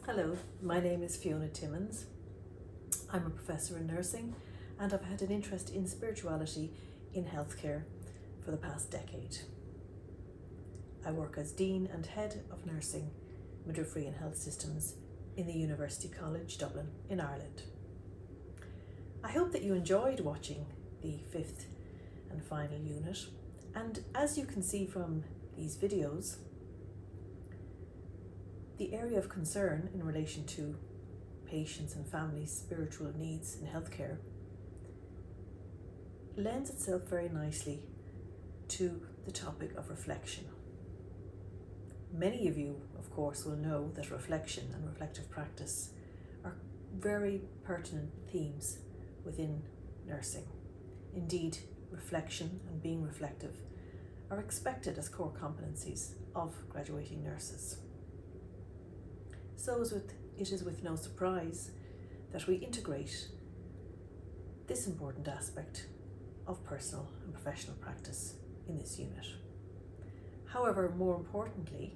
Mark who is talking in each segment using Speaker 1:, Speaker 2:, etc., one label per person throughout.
Speaker 1: Hello, my name is Fiona Timmins. I'm a professor in nursing and I've had an interest in spirituality in healthcare for the past decade. I work as Dean and Head of Nursing, Midwifery and Health Systems in the University College Dublin in Ireland. I hope that you enjoyed watching the fifth and final unit, and as you can see from these videos, the area of concern in relation to patients' and families' spiritual needs in healthcare lends itself very nicely to the topic of reflection. Many of you, of course, will know that reflection and reflective practice are very pertinent themes within nursing. Indeed, reflection and being reflective are expected as core competencies of graduating nurses. So it is with no surprise that we integrate this important aspect of personal and professional practice in this unit. However, more importantly,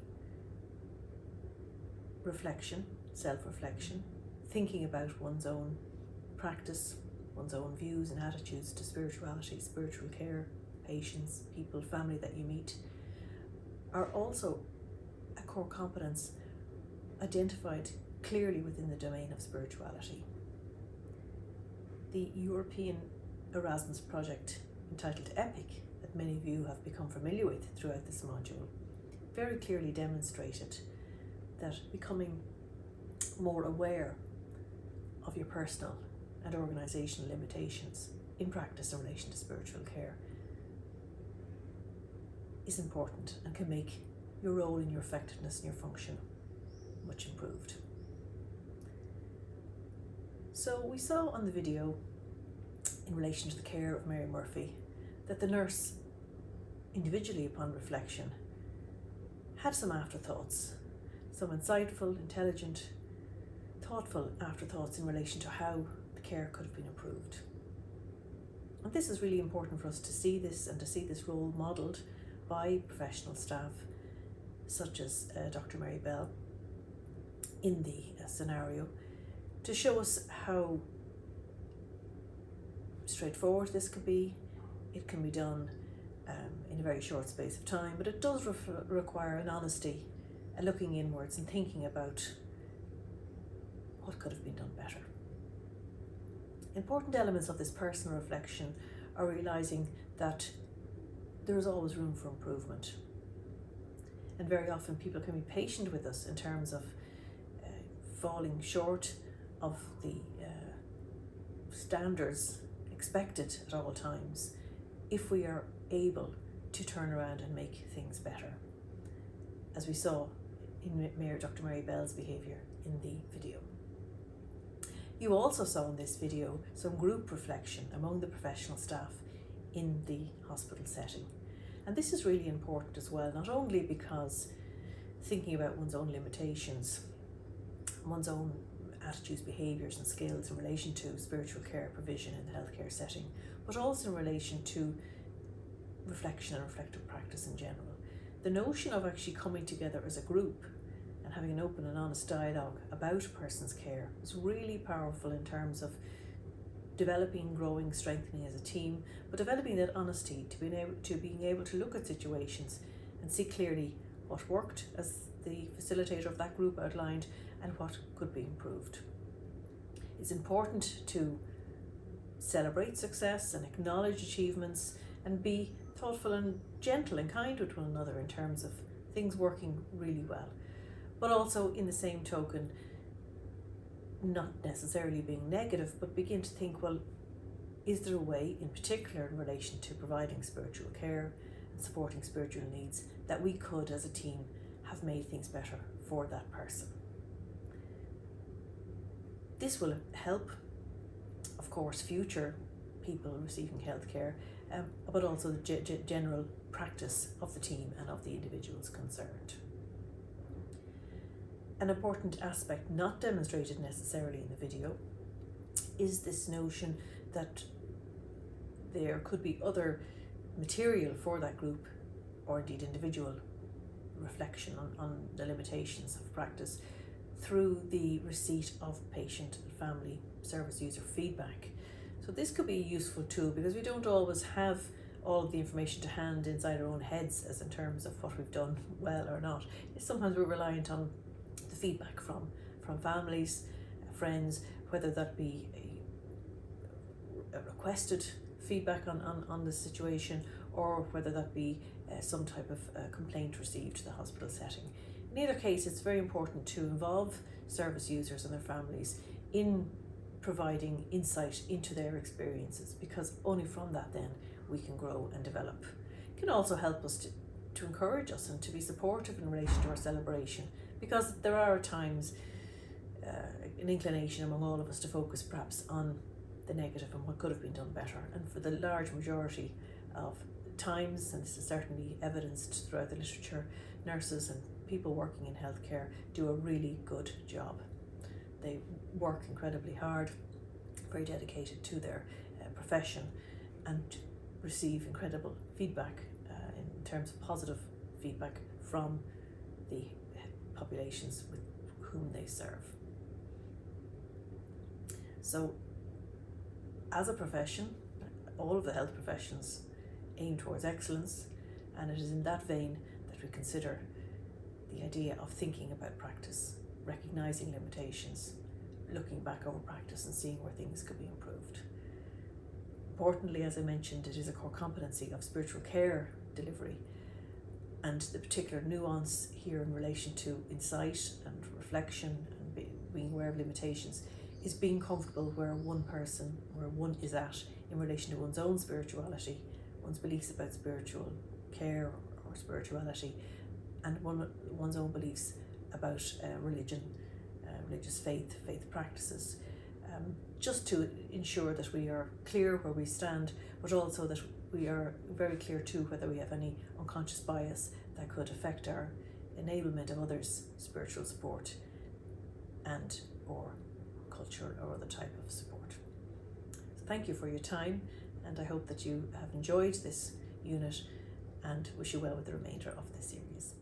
Speaker 1: reflection, self-reflection, thinking about one's own practice, one's own views and attitudes to spirituality, spiritual care, patients, people, family that you meet, are also a core competence identified clearly within the domain of spirituality. The European Erasmus project entitled EPIC, that many of you have become familiar with throughout this module, very clearly demonstrated that becoming more aware of your personal and organisational limitations in practice in relation to spiritual care is important and can make your role and your effectiveness and your function much improved. So we saw on the video in relation to the care of Mary Murphy that the nurse, individually upon reflection, had some afterthoughts, some insightful, intelligent, thoughtful afterthoughts in relation to how the care could have been improved. And this is really important for us to see this and to see this role modelled by professional staff such as Dr. Mary Bell in the scenario, to show us how straightforward this could be. It can be done in a very short space of time, but it does require an honesty and looking inwards and thinking about what could have been done better. Important elements of this personal reflection are realising that there is always room for improvement, and very often people can be patient with us in terms of falling short of the standards expected at all times if we are able to turn around and make things better, as we saw in Dr. Mary Bell's behaviour in the video. You also saw in this video some group reflection among the professional staff in the hospital setting. And this is really important as well, not only because thinking about one's own limitations, one's own attitudes, behaviours and skills in relation to spiritual care provision in the healthcare setting, but also in relation to reflection and reflective practice in general. The notion of actually coming together as a group and having an open and honest dialogue about a person's care is really powerful in terms of developing, growing, strengthening as a team, but developing that honesty to being able to look at situations and see clearly what worked, as the facilitator of that group outlined, and what could be improved. It's important to celebrate success and acknowledge achievements and be thoughtful and gentle and kind with one another in terms of things working really well, but also in the same token not necessarily being negative, but begin to think, well, is there a way in particular in relation to providing spiritual care and supporting spiritual needs that we could as a team have made things better for that person? This will help, of course, future people receiving healthcare, but also the general practice of the team and of the individuals concerned. An important aspect not demonstrated necessarily in the video is this notion that there could be other material for that group or indeed individual reflection on the limitations of practice through the receipt of patient and family service user feedback. So this could be a useful tool because we don't always have all of the information to hand inside our own heads as in terms of what we've done well or not. Sometimes we're reliant on the feedback from families, friends, whether that be a requested feedback on the situation, or whether that be some type of complaint received to the hospital setting. In either case, it's very important to involve service users and their families in providing insight into their experiences, because only from that then we can grow and develop. It can also help us to encourage us and to be supportive in relation to our celebration, because there are times an inclination among all of us to focus perhaps on the negative and what could have been done better. And for the large majority of times, and this is certainly evidenced throughout the literature, nurses and people working in healthcare do a really good job. They work incredibly hard, very dedicated to their profession, and receive incredible feedback in terms of positive feedback from the populations with whom they serve. So as a profession, all of the health professions aim towards excellence, and it is in that vein that we consider the idea of thinking about practice, recognising limitations, looking back over practice and seeing where things could be improved. Importantly, as I mentioned, it is a core competency of spiritual care delivery, and the particular nuance here in relation to insight and reflection and being aware of limitations is being comfortable where one is at in relation to one's own spirituality, one's beliefs about spiritual care or spirituality, and one's own beliefs about religion, religious faith practices, just to ensure that we are clear where we stand, but also that we are very clear too whether we have any unconscious bias that could affect our enablement of others' spiritual support and or cultural or other type of support. So thank you for your time, and I hope that you have enjoyed this unit and wish you well with the remainder of this series.